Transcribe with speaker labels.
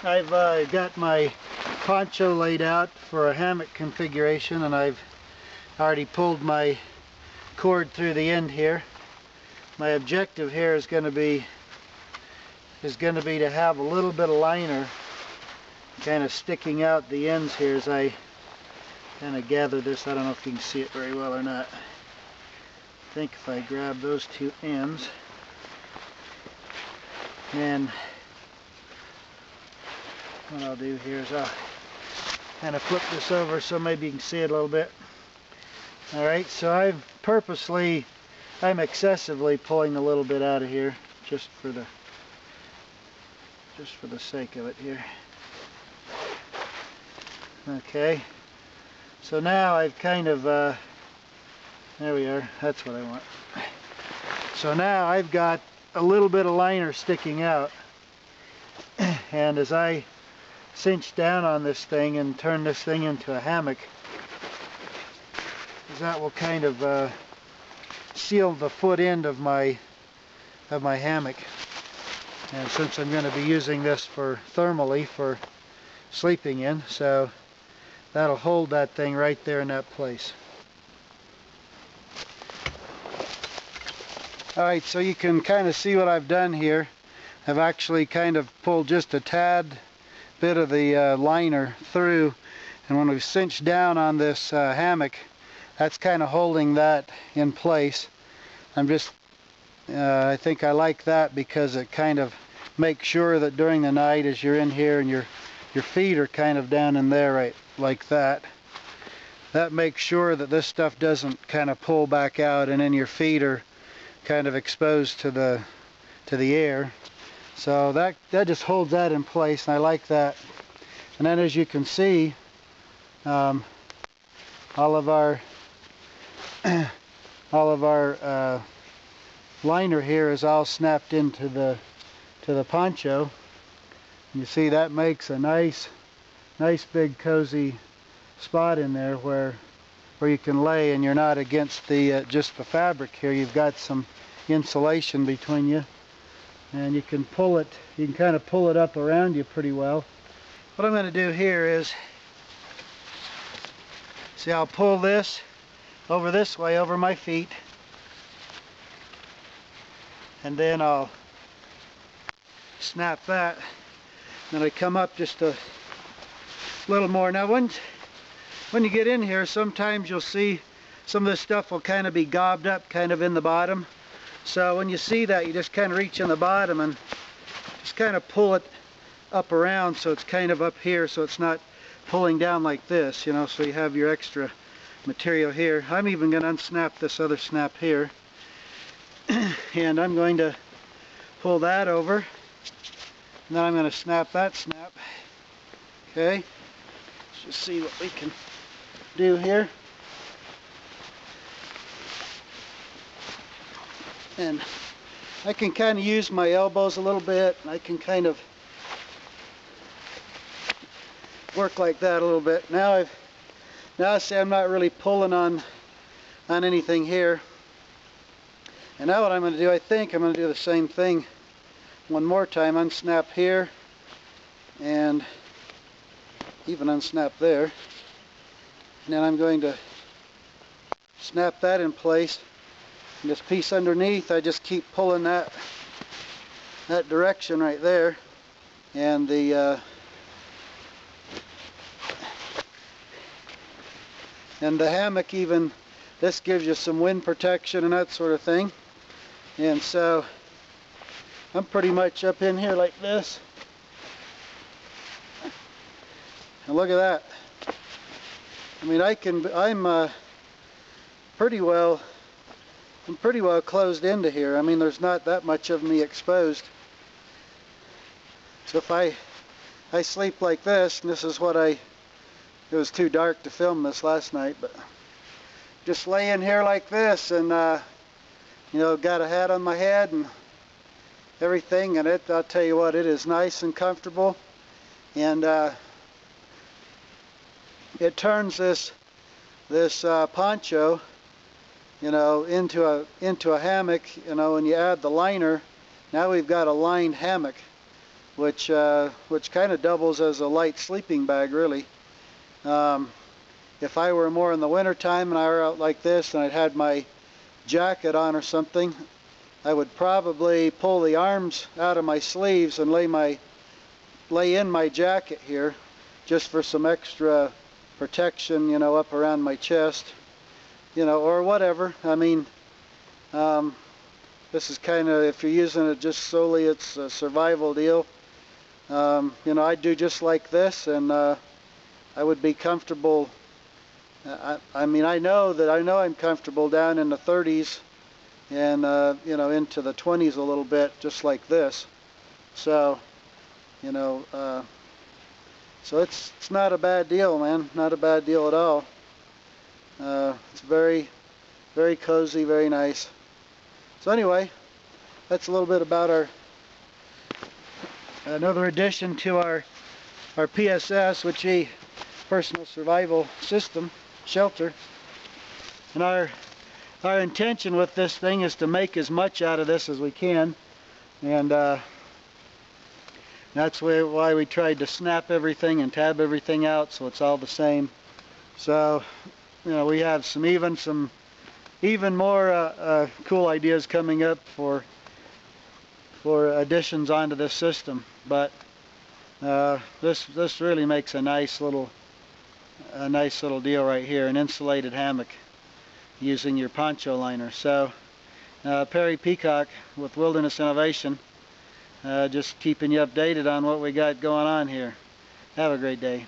Speaker 1: I've got my poncho laid out for a hammock configuration, and I've already pulled my cord through the end here. My objective here is going to be to have a little bit of liner kind of sticking out the ends here as I kind of gather this. I don't know if you can see it very well or not. I think if I grab those two ends, then what I'll do here is I'll kind of flip this over so maybe you can see it a little bit. Alright, so I'm excessively pulling a little bit out of here just for the sake of it here. Okay, so now I've kind of there we are, that's what I want. So now I've got a little bit of liner sticking out, and as I cinch down on this thing and turn this thing into a hammock, that will kind of seal the foot end of my hammock. And since I'm going to be using this thermally for sleeping in, so that'll hold that thing right there in that place. Alright, so you can kind of see what I've done here. I've actually kind of pulled just a tad bit of the liner through, and when we've cinched down on this hammock, that's kind of holding that in place. I think I like that because it kind of makes sure that during the night as you're in here and your feet are kind of down in there right like that, that makes sure that this stuff doesn't kind of pull back out and then your feet are kind of exposed to the air. So that just holds that in place, and I like that. And then as you can see, all of our liner here is all snapped into the poncho. You see that makes a nice big cozy spot in there where you can lay, and you're not against just the fabric here. You've got some insulation between you, and you can kind of pull it up around you pretty well. What I'm going to do here is, see, I'll pull this over this way over my feet, and then I'll snap that, then I come up just a little more. Now when you get in here, sometimes you'll see some of this stuff will kind of be gobbed up kind of in the bottom. So when you see that, you just kind of reach in the bottom and just kind of pull it up around so it's kind of up here, so it's not pulling down like this, you know, so you have your extra material here. I'm even going to unsnap this other snap here, and I'm going to pull that over, and then I'm going to snap that snap. Okay, let's just see what we can do here. And I can kind of use my elbows a little bit, and I can kind of work like that a little bit. Now see, I'm not really pulling on anything here. And now what I'm going to do, I think I'm going to do the same thing one more time. Unsnap here, and even unsnap there. And then I'm going to snap that in place. And this piece underneath, I just keep pulling that direction right there. And the hammock, even this gives you some wind protection and that sort of thing. And so I'm pretty much up in here like this. And look at that. I mean, I'm pretty well closed into here. I mean, there's not that much of me exposed. So if I sleep like this, and this is what it was too dark to film this last night, but just lay in here like this, and you know, got a hat on my head and everything, and I'll tell you what, it is nice and comfortable, and it turns this poncho, you know, into a hammock. You know, when you add the liner, now we've got a lined hammock. which kind of doubles as a light sleeping bag, really. If I were more in the winter time and I were out like this and I'd had my jacket on or something, I would probably pull the arms out of my sleeves and lay in my jacket here, just for some extra protection, you know, up around my chest, you know, or whatever. I mean, this is kind of, if you're using it just solely, it's a survival deal. You know, I'd do just like this, and I would be comfortable. I mean, I know I'm comfortable down in the 30s and you know, into the 20s a little bit, just like this. So, you know, so it's not a bad deal, man. Not a bad deal at all. It's very, very cozy, very nice. So anyway, that's a little bit about another addition to our PSS, which is personal survival system shelter. And our intention with this thing is to make as much out of this as we can, and that's why we tried to snap everything and tab everything out so it's all the same. So, you know, we have some even more cool ideas coming up for additions onto this system. But this really makes a nice little deal right here, an insulated hammock using your poncho liner. So Perry Peacock with Wilderness Innovation, just keeping you updated on what we got going on here. Have a great day.